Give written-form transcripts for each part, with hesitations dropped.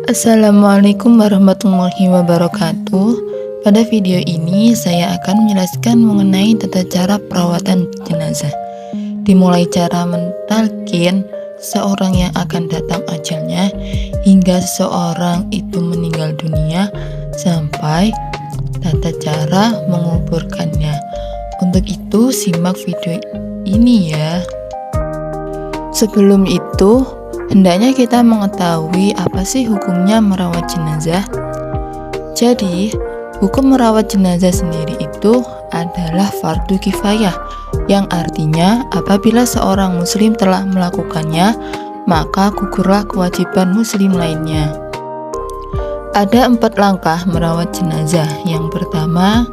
Assalamualaikum warahmatullahi wabarakatuh. Pada video ini saya akan menjelaskan mengenai tata cara perawatan jenazah. Dimulai cara mentalkin seorang yang akan datang ajalnya hingga seseorang itu meninggal dunia sampai tata cara menguburkannya. Untuk itu simak video ini ya. Sebelum itu hendaknya kita mengetahui apa sih hukumnya merawat jenazah. Jadi, hukum merawat jenazah sendiri itu adalah fardu kifayah, yang artinya apabila seorang muslim telah melakukannya, maka gugurlah kewajiban muslim lainnya. Ada 4 langkah merawat jenazah. Yang pertama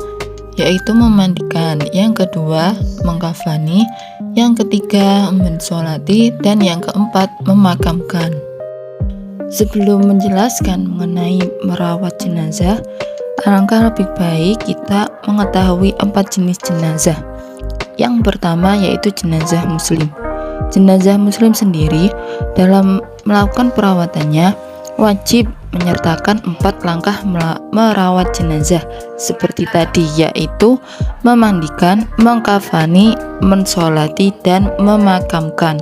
yaitu memandikan, yang kedua mengkafani, yang ketiga mensolati, dan yang keempat memakamkan. Sebelum menjelaskan mengenai merawat jenazah, alangkah lebih baik kita mengetahui 4 jenis jenazah. Yang pertama yaitu jenazah muslim. Jenazah muslim sendiri dalam melakukan perawatannya wajib menyertakan 4 langkah merawat jenazah seperti tadi, yaitu memandikan, mengkafani, mensolati, dan memakamkan.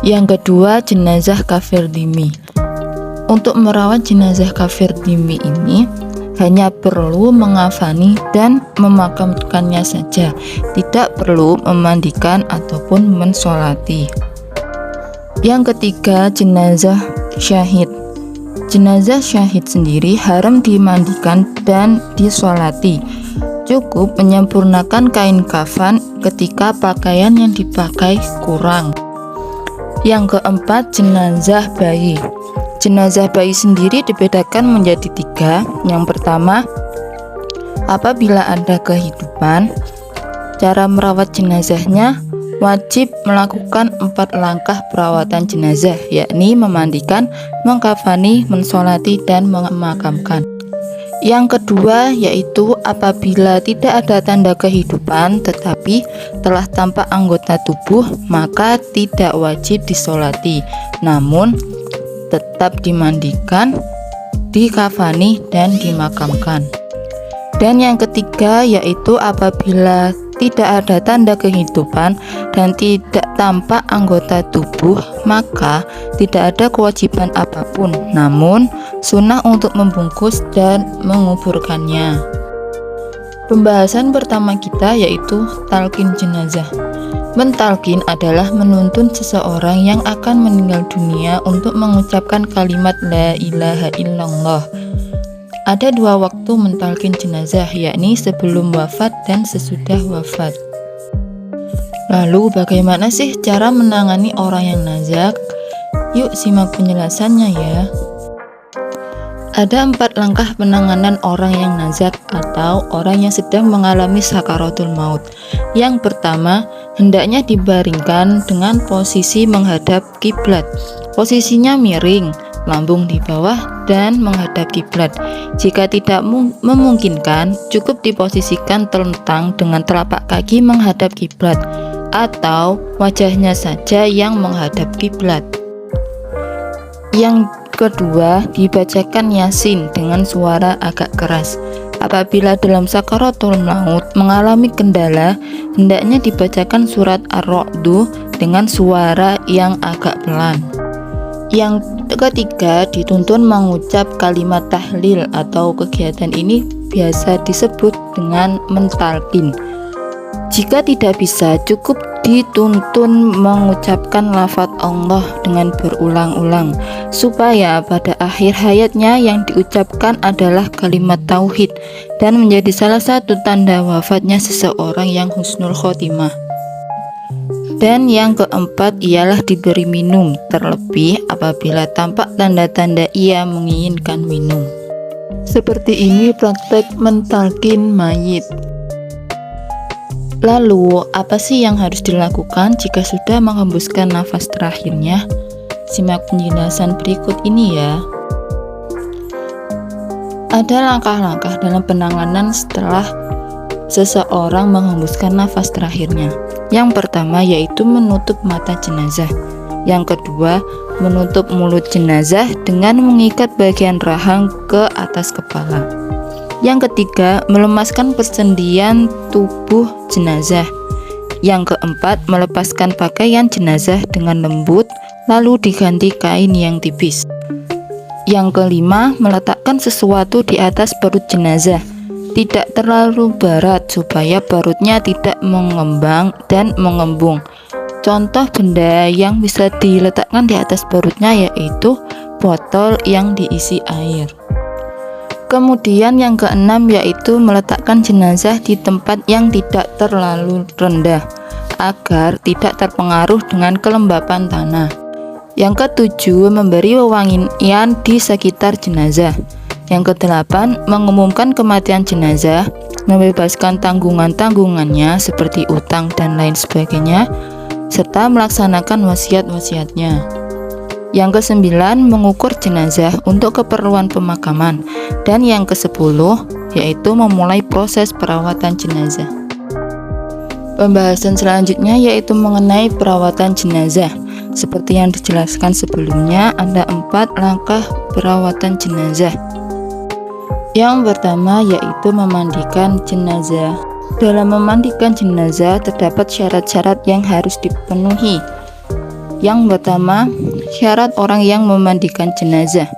Yang kedua, jenazah kafir dhimmi. Untuk merawat jenazah kafir dhimmi ini hanya perlu mengkafani dan memakamkannya saja, tidak perlu memandikan ataupun mensolati. Yang ketiga, jenazah syahid. Jenazah syahid sendiri haram dimandikan dan disolati. Cukup menyempurnakan kain kafan ketika pakaian yang dipakai kurang. Yang keempat, jenazah bayi. Jenazah bayi sendiri dibedakan menjadi 3. Yang pertama, apabila ada kehidupan, cara merawat jenazahnya wajib melakukan 4 langkah perawatan jenazah, yakni memandikan, mengkafani, mensolati, dan memakamkan. Yang kedua yaitu apabila tidak ada tanda kehidupan tetapi telah tampak anggota tubuh, maka tidak wajib disolati, namun tetap dimandikan, dikafani, dan dimakamkan. Dan yang ketiga yaitu apabila tidak ada tanda kehidupan dan tidak tampak anggota tubuh, maka tidak ada kewajiban apapun, namun sunnah untuk membungkus dan menguburkannya. Pembahasan pertama kita yaitu talqin jenazah. Mentalkin adalah menuntun seseorang yang akan meninggal dunia untuk mengucapkan kalimat la ilaha illallah. Ada 2 waktu mentalkin jenazah, yakni sebelum wafat dan sesudah wafat. Lalu bagaimana sih cara menangani orang yang nazak? Yuk simak penjelasannya ya. Ada 4 langkah penanganan orang yang nazak atau orang yang sedang mengalami sakaratul maut. Yang pertama, hendaknya dibaringkan dengan posisi menghadap kiblat. Posisinya miring, lambung di bawah dan menghadap kiblat. Jika tidak memungkinkan, cukup diposisikan telentang dengan telapak kaki menghadap kiblat atau wajahnya saja yang menghadap kiblat. Yang kedua, dibacakan Yasin dengan suara agak keras. Apabila dalam sakaratul maut mengalami kendala, hendaknya dibacakan surat Ar-Ra'du dengan suara yang agak pelan. Yang ketiga, dituntun mengucap kalimat tahlil atau kegiatan ini biasa disebut dengan mentalkin. Jika tidak bisa, cukup dituntun mengucapkan lafaz Allah dengan berulang-ulang supaya pada akhir hayatnya yang diucapkan adalah kalimat tauhid dan menjadi salah satu tanda wafatnya seseorang yang husnul khotimah. Dan yang keempat ialah diberi minum, terlebih apabila tampak tanda-tanda ia menginginkan minum. Seperti ini praktek mentalkin mayit. Lalu, apa sih yang harus dilakukan jika sudah menghembuskan nafas terakhirnya? Simak penjelasan berikut ini ya. Ada langkah-langkah dalam penanganan setelah seseorang menghembuskan nafas terakhirnya. Yang pertama yaitu menutup mata jenazah. Yang kedua, menutup mulut jenazah dengan mengikat bagian rahang ke atas kepala. Yang ketiga, melemaskan persendian tubuh jenazah. Yang keempat, melepaskan pakaian jenazah dengan lembut lalu diganti kain yang tipis. Yang kelima, meletakkan sesuatu di atas perut jenazah, tidak terlalu berat supaya perutnya tidak mengembang dan mengembung. Contoh benda yang bisa diletakkan di atas perutnya yaitu botol yang diisi air. Kemudian yang keenam yaitu meletakkan jenazah di tempat yang tidak terlalu rendah agar tidak terpengaruh dengan kelembapan tanah. Yang ketujuh, memberi wewangian di sekitar jenazah. Yang kedelapan, mengumumkan kematian jenazah, membebaskan tanggungan-tanggungannya seperti utang dan lain sebagainya, serta melaksanakan wasiat-wasiatnya. Yang kesembilan, mengukur jenazah untuk keperluan pemakaman. Dan yang kesepuluh, yaitu memulai proses perawatan jenazah. Pembahasan selanjutnya yaitu mengenai perawatan jenazah. Seperti yang dijelaskan sebelumnya, ada 4 langkah perawatan jenazah. Yang pertama yaitu memandikan jenazah. Dalam memandikan jenazah terdapat syarat-syarat yang harus dipenuhi. Yang pertama, syarat orang yang memandikan jenazah,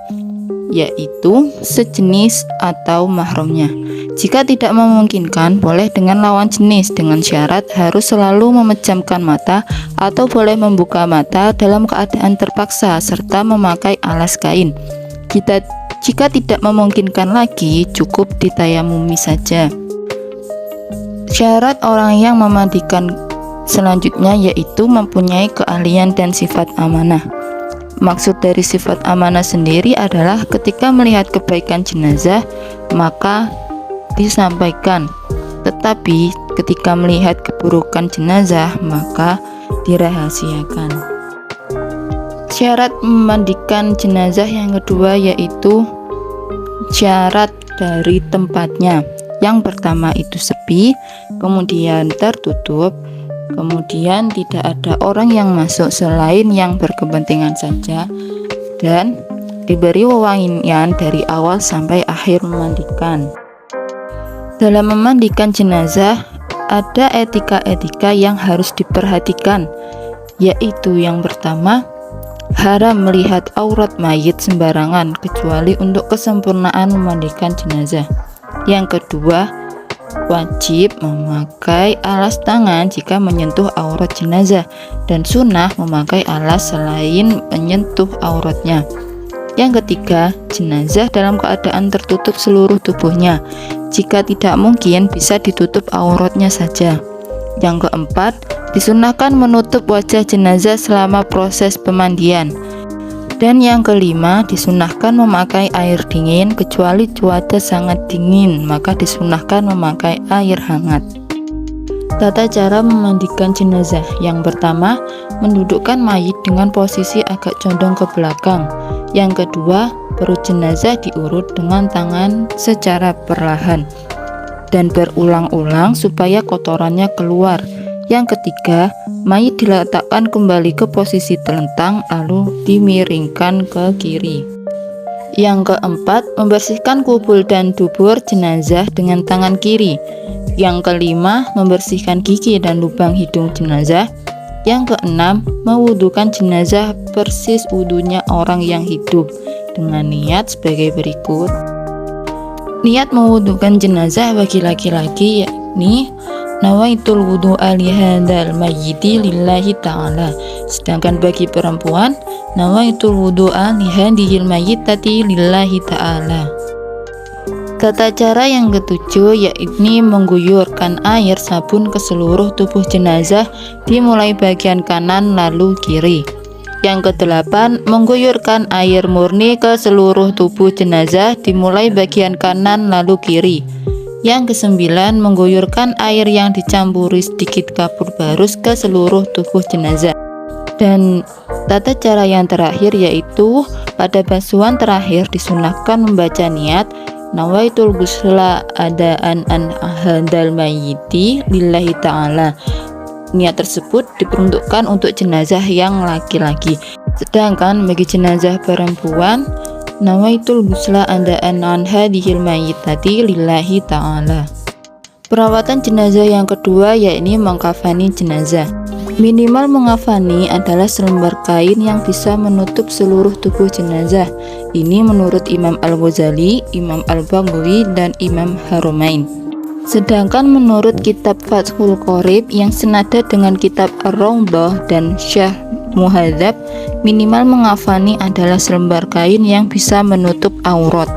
yaitu sejenis atau mahramnya. Jika tidak memungkinkan, boleh dengan lawan jenis dengan syarat harus selalu memejamkan mata atau boleh membuka mata dalam keadaan terpaksa serta memakai alas kain. Jika tidak memungkinkan lagi, cukup ditayamumi saja. Syarat orang yang memandikan selanjutnya yaitu mempunyai keahlian dan sifat amanah. Maksud dari sifat amanah sendiri adalah ketika melihat kebaikan jenazah, maka disampaikan, tetapi ketika melihat keburukan jenazah, maka dirahasiakan. Syarat memandikan jenazah yang kedua yaitu syarat dari tempatnya. Yang pertama itu sepi, kemudian tertutup, kemudian tidak ada orang yang masuk selain yang berkepentingan saja, dan diberi wewangian dari awal sampai akhir memandikan. Dalam memandikan jenazah, ada etika-etika yang harus diperhatikan, yaitu yang pertama, haram melihat aurat mayit sembarangan kecuali untuk kesempurnaan memandikan jenazah. Yang kedua, wajib memakai alas tangan jika menyentuh aurat jenazah dan sunnah memakai alas selain menyentuh auratnya. Yang ketiga, jenazah dalam keadaan tertutup seluruh tubuhnya. Jika tidak mungkin, bisa ditutup auratnya saja. Yang keempat, disunahkan menutup wajah jenazah selama proses pemandian. Dan yang kelima, disunahkan memakai air dingin kecuali cuaca sangat dingin, maka disunahkan memakai air hangat. Tata cara memandikan jenazah. Yang pertama, mendudukkan mayit dengan posisi agak condong ke belakang. Yang kedua, perut jenazah diurut dengan tangan secara perlahan dan berulang-ulang supaya kotorannya keluar. Yang ketiga, mayit diletakkan kembali ke posisi telentang lalu dimiringkan ke kiri. Yang keempat, membersihkan kubul dan dubur jenazah dengan tangan kiri. Yang kelima, membersihkan gigi dan lubang hidung jenazah. Yang keenam, mewudukan jenazah persis wudunya orang yang hidup dengan niat sebagai berikut. Niat mewudukan jenazah bagi laki-laki yakni nawaitul wudu'a li hadzal mayyiti lillahi ta'ala. Sedangkan bagi perempuan, nawaitul wudu'a li hadhil mayyitati lillahi ta'ala. Tata cara yang ketujuh yakni mengguyurkan air sabun ke seluruh tubuh jenazah dimulai bagian kanan lalu kiri. Yang kedelapan, mengguyurkan air murni ke seluruh tubuh jenazah dimulai bagian kanan lalu kiri. Yang kesembilan, mengguyurkan air yang dicampuri sedikit kapur barus ke seluruh tubuh jenazah. Dan tata cara yang terakhir yaitu pada basuhan terakhir disunahkan membaca niat nawaitul ghusla adaan an hadzal mayyiti lillahi ta'ala. niat tersebut diperuntukkan untuk jenazah yang laki-laki. Sedangkan bagi jenazah perempuan, nawaitul ghusla anda'an an hadhil mayyitati lillahi ta'ala. Perawatan jenazah yang kedua yakni mengkafani jenazah. Minimal mengkafani adalah selembar kain yang bisa menutup seluruh tubuh jenazah. Ini menurut Imam Al-Ghazali, Imam Al-Baghawi, dan Imam Haromain. Sedangkan menurut kitab Fathul Qorib yang senada dengan kitab Ar-Raudhah dan Syarh Muhadzab, minimal mengkafani adalah selembar kain yang bisa menutup aurat.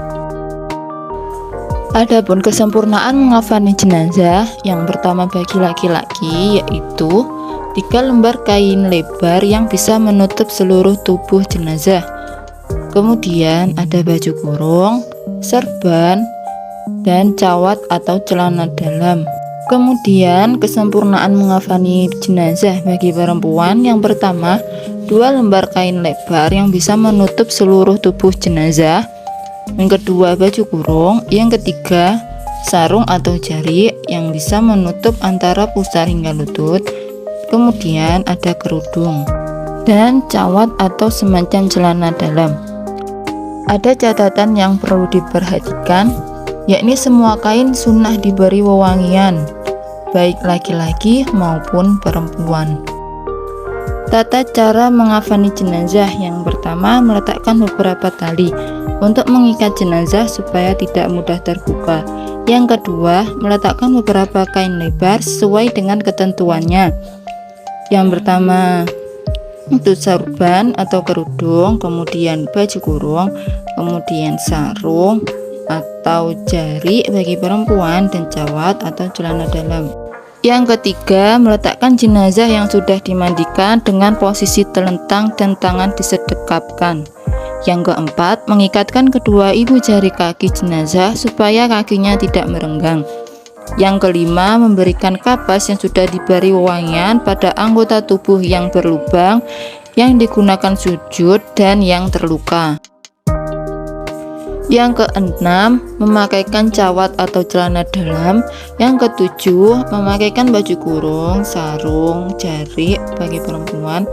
Adapun kesempurnaan mengkafani jenazah, yang pertama bagi laki-laki yaitu 3 lembar kain lebar yang bisa menutup seluruh tubuh jenazah. Kemudian ada baju kurung, serban, dan cawat atau celana dalam. Kemudian kesempurnaan mengkafani jenazah bagi perempuan, yang pertama 2 lembar kain lebar yang bisa menutup seluruh tubuh jenazah. Yang kedua baju kurung. Yang ketiga sarung atau jari yang bisa menutup antara pusar hingga lutut. Kemudian ada kerudung dan cawat atau semacam celana dalam. Ada catatan yang perlu diperhatikan, yakni semua kain sunnah diberi wewangian, baik laki-laki maupun perempuan. Tata cara mengkafani jenazah, yang pertama meletakkan beberapa tali untuk mengikat jenazah supaya tidak mudah terbuka. Yang kedua, meletakkan beberapa kain lebar sesuai dengan ketentuannya. Yang pertama itu sarban atau kerudung, kemudian baju kurung, kemudian sarung atau jari bagi perempuan, dan cawat atau celana dalam. Yang ketiga, meletakkan jenazah yang sudah dimandikan dengan posisi telentang dan tangan disedekapkan. Yang keempat, mengikatkan kedua ibu jari kaki jenazah supaya kakinya tidak merenggang. Yang kelima, memberikan kapas yang sudah diberi wewangian pada anggota tubuh yang berlubang, yang digunakan sujud, dan yang terluka. Yang keenam, memakaikan cawat atau celana dalam. Yang ketujuh, memakaikan baju kurung, sarung, jari bagi perempuan,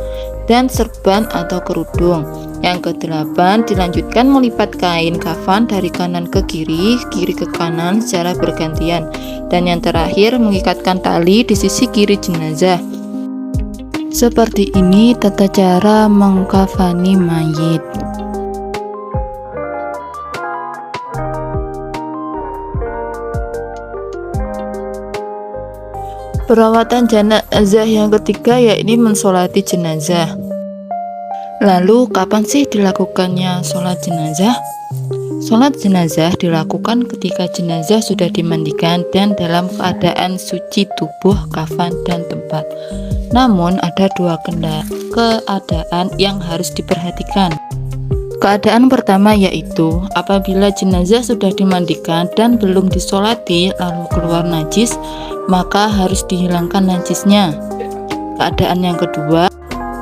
dan serban atau kerudung. Yang kedelapan, dilanjutkan melipat kain kafan dari kanan ke kiri, kiri ke kanan secara bergantian. Dan yang terakhir, mengikatkan tali di sisi kiri jenazah. Seperti ini tata cara mengkafani mayit. Perawatan jenazah yang ketiga yakni mensolati jenazah. Lalu kapan sih dilakukannya sholat jenazah? Sholat jenazah dilakukan ketika jenazah sudah dimandikan dan dalam keadaan suci tubuh, kafan, dan tempat. Namun ada 2 keadaan yang harus diperhatikan. Keadaan pertama yaitu apabila jenazah sudah dimandikan dan belum disolati lalu keluar najis, maka harus dihilangkan najisnya. Keadaan yang kedua,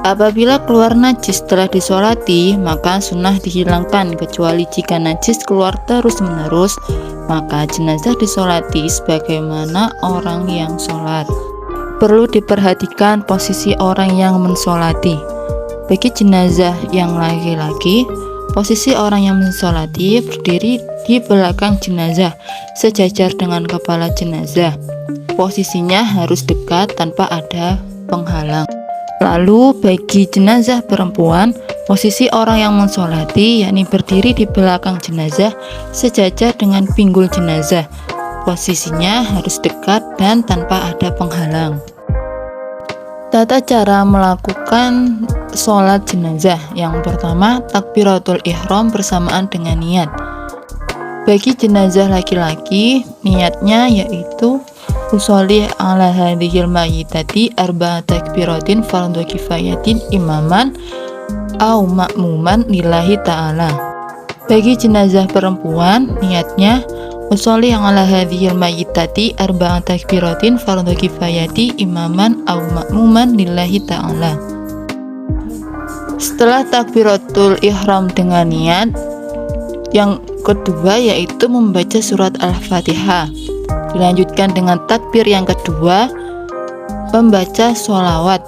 apabila keluar najis setelah disolati, maka sunnah dihilangkan, kecuali jika najis keluar terus-menerus, maka jenazah disolati sebagaimana orang yang sholat. Perlu diperhatikan posisi orang yang mensolati. Bagi jenazah yang laki-laki, posisi orang yang mensolati berdiri di belakang jenazah, sejajar dengan kepala jenazah. Posisinya harus dekat tanpa ada penghalang. Lalu bagi jenazah perempuan, posisi orang yang mensolati yakni berdiri di belakang jenazah, sejajar dengan pinggul jenazah. Posisinya harus dekat dan tanpa ada penghalang. Tata cara melakukan sholat jenazah. Yang pertama, takbiratul ihram bersamaan dengan niat. Bagi jenazah laki-laki, niatnya yaitu usolli ala hadhil mayyitati arba'a takbiratin fardhu kifayatin imaman au ma'muman lillahi ta'ala. Bagi jenazah perempuan, niatnya usolli ala hadhil mayyitati arba'a takbiratin fardhu kifayati imaman au ma'muman lillahi ta'ala. Setelah takbiratul ihram dengan niat, yang kedua yaitu membaca surat Al-Fatihah. Dilanjutkan dengan takbir yang kedua, Membaca sholawat.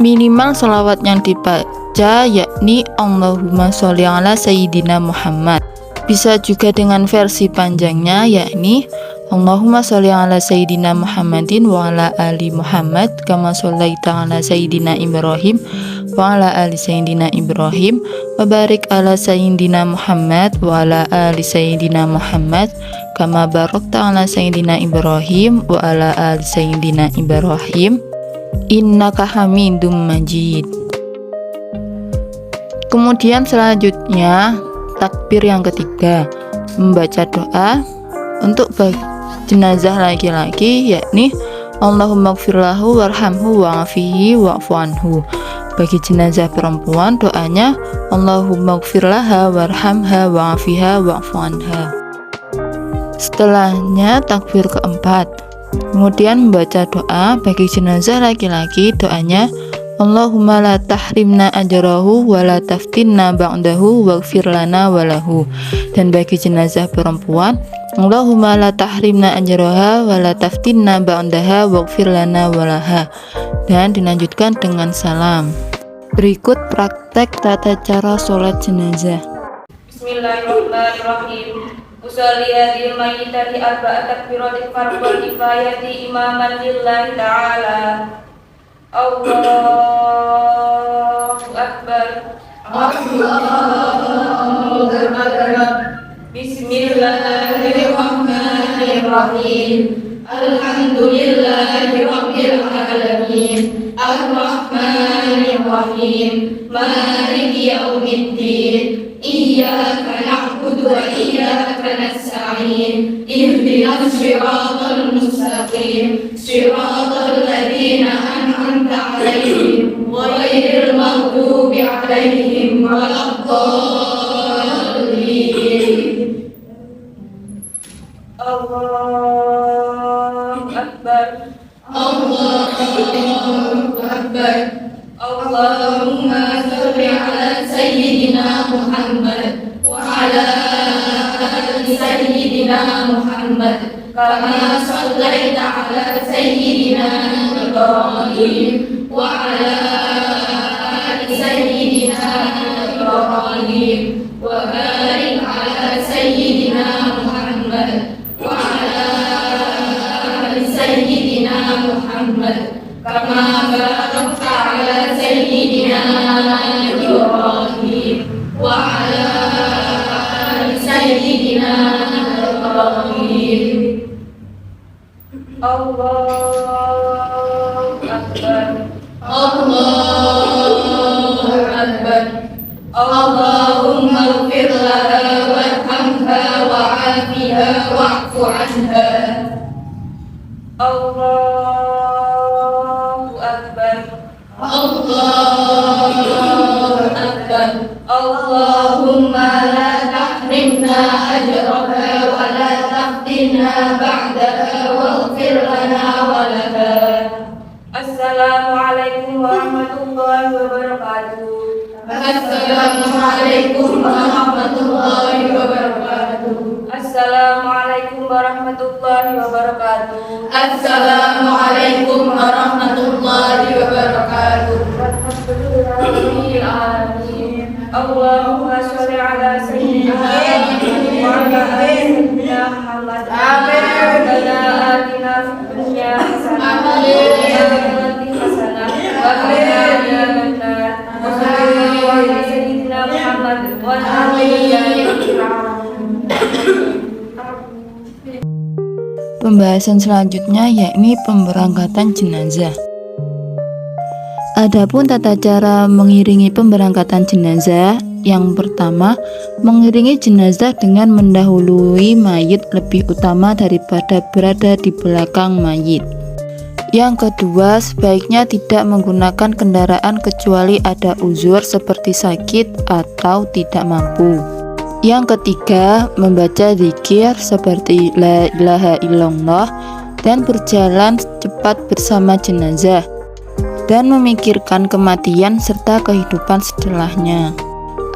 Minimal sholawat yang dibaca yakni Allahumma sholli ala Sayyidina Muhammad. Bisa juga dengan versi panjangnya yakni Allahumma sholli ala Sayyidina Muhammadin wa ala ali Muhammad kama shollaita ala Sayyidina Ibrahim wa ala ali Sayyidina Ibrahim wa barik ala Sayyidina Muhammad wa ala ali Sayyidina Muhammad kama barakta ala Sayyidina Ibrahim wa ala ali Sayyidina Ibrahim innaka hamidum majid. Kemudian selanjutnya takbir yang ketiga, membaca doa untuk jenazah laki-laki yakni Allahumma gfirlahu warhamhu wa'afihi wa'fu anhu. Bagi jenazah perempuan doanya Allahumma gfirlaha warhamha wa'afiha wa'fu anha. Setelahnya takbir keempat. Kemudian membaca doa bagi jenazah laki-laki doanya Allahumma la tahrimna ajrahu wa la taftinna ba'dahu waghfir lana walahu. Dan bagi jenazah perempuan Allahumma la tahrimna ajraha wa la taftinna ba'daha waghfir lana walaha. Dan dilanjutkan dengan salam. Berikut praktek tata cara sholat jenazah. Bismillahirrahmanirrahim. Usolli hadhil mayyitati arba'at takbiratin fardhu kifayati imaman lillahi ta'ala. Allahu Akbar. Allahu Akbar. Bismillahirrahmanirrahim. Alhamdulillahi rabbil alamin. Ar-Rahmanir-Rahim. Maliki yaumiddin. Iyyaka na'budu wa iyyaka nasta'in. Ihdinas siratal mustaqim. Siratal ladzina an'amta 'alaihim ghairil maghdubi 'alaihim waladdallin. Allahu Akbar. Allahu Akbar. Allahumma sholli ala Sayyidina Muhammad wa ala ali Sayyidina Muhammad kama shallaita ala Sayyidina Ibrahim wa ala ali Sayyidina Ibrahim wa barik ala Sayyidina Muhammad wa ala ali Sayyidina Muhammad kama barakta ala Sayyidina Ibrahim wa ala ali Sayyidina Ibrahim. Allahu Akbar. Allahu Akbar. Allahumma ighfir laha warhamha wa'afiha wa'fu anha. Allahu Akbar. Allahu Akbar. Allahumma la tahrimna ajraha wa la taftinna ba'daha waghfir lana wa laha. Assalamualaikum warahmatullahi wabarakatuh. Assalamualaikum warahmatullahi wabarakatuh. Assalamualaikum warahmatullahi wabarakatuh. Assalamualaikum warahmatullahi wabarakatuh. Alhamdulillahirrahmanirrahim. Allahumma sholli ala Sayyidina Muhammad wa ala ali Sayyidina Muhammad. Amin. Rabbana atina fid dunya hasanah wa fil akhirati hasanah wa qina adzabannar. Wa sallallahu ala Sayyidina Muhammad wa ala alihi. Pembahasan selanjutnya yakni pemberangkatan jenazah. Adapun tata cara mengiringi pemberangkatan jenazah, yang pertama, mengiringi jenazah dengan mendahului mayit lebih utama daripada berada di belakang mayit. Yang kedua, sebaiknya tidak menggunakan kendaraan kecuali ada uzur seperti sakit atau tidak mampu. Yang ketiga, membaca zikir seperti la ilaha illallah dan berjalan cepat bersama jenazah dan memikirkan kematian serta kehidupan setelahnya.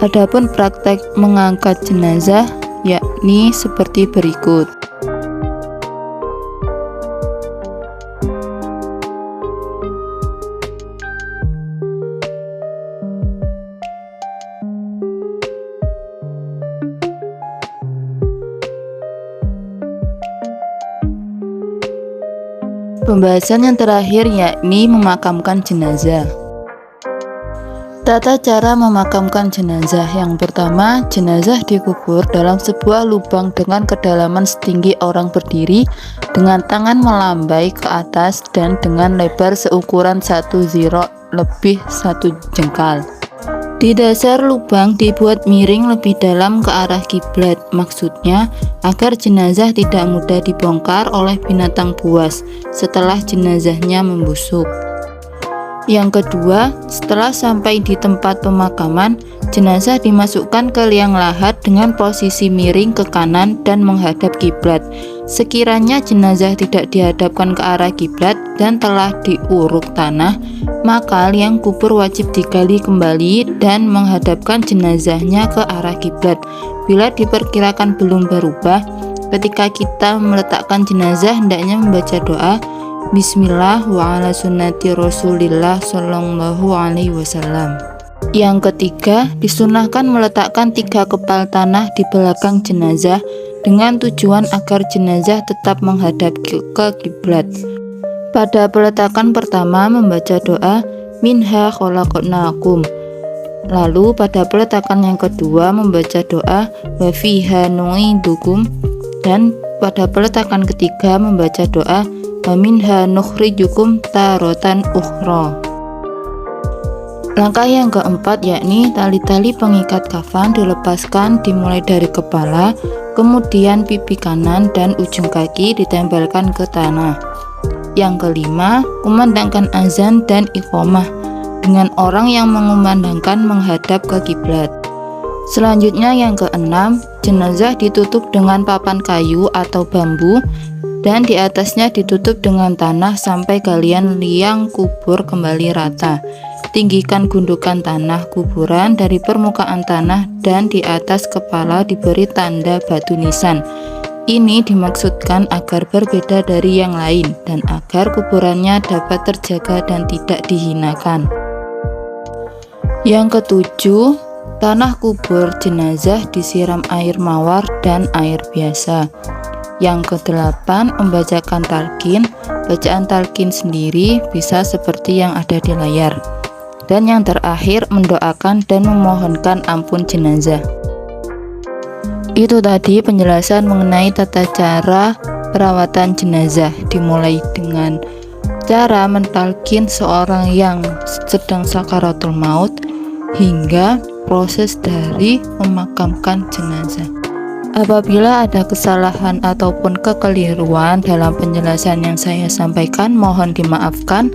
Adapun praktek mengangkat jenazah yakni seperti berikut. Pembahasan yang terakhir yakni memakamkan jenazah. Tata cara memakamkan jenazah. Yang pertama, jenazah dikubur dalam sebuah lubang dengan kedalaman setinggi orang berdiri, dengan tangan melambai ke atas dan dengan lebar seukuran 1 ziro lebih 1 jengkal. Di dasar lubang dibuat miring lebih dalam ke arah kiblat, maksudnya agar jenazah tidak mudah dibongkar oleh binatang buas setelah jenazahnya membusuk. Yang kedua, setelah sampai di tempat pemakaman, jenazah dimasukkan ke liang lahat dengan posisi miring ke kanan dan menghadap kiblat. Sekiranya jenazah tidak dihadapkan ke arah kiblat dan telah diuruk tanah, maka liang kubur wajib digali kembali dan menghadapkan jenazahnya ke arah kiblat. Bila diperkirakan belum berubah, ketika kita meletakkan jenazah hendaknya membaca doa Bismillah wa ala sunnati Rasulillah sallallahu alaihi wasallam. Yang ketiga, disunahkan meletakkan 3 kepal tanah di belakang jenazah dengan tujuan agar jenazah tetap menghadap ke kiblat. Pada peletakan pertama membaca doa Minha khalaqnakum. Lalu pada peletakan yang kedua membaca doa Wa fiha nu'idukum, dan pada peletakan ketiga membaca doa Wa minha nukhrijukum taratan ukhra. Langkah yang keempat yakni tali-tali pengikat kafan dilepaskan dimulai dari kepala, kemudian pipi kanan dan ujung kaki ditempelkan ke tanah. Yang kelima, kumandangkan azan dan iqomah dengan orang yang mengumandangkan menghadap ke kiblat. Selanjutnya yang keenam, jenazah ditutup dengan papan kayu atau bambu dan di atasnya ditutup dengan tanah sampai galian liang kubur kembali rata. Tinggikan gundukan tanah kuburan dari permukaan tanah dan di atas kepala diberi tanda batu nisan. Ini dimaksudkan agar berbeda dari yang lain dan agar kuburannya dapat terjaga dan tidak dihinakan. Yang ketujuh, tanah kubur jenazah disiram air mawar dan air biasa. Yang kedelapan, membacakan talqin. Bacaan talqin sendiri bisa seperti yang ada di layar. Dan yang terakhir, mendoakan dan memohonkan ampun jenazah. Itu tadi penjelasan mengenai tata cara perawatan jenazah, dimulai dengan cara mentalkin seorang yang sedang sakaratul maut hingga proses dari memakamkan jenazah. Apabila ada kesalahan ataupun kekeliruan dalam penjelasan yang saya sampaikan, mohon dimaafkan.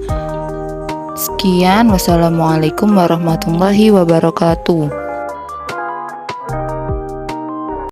Sekian, wassalamualaikum warahmatullahi wabarakatuh.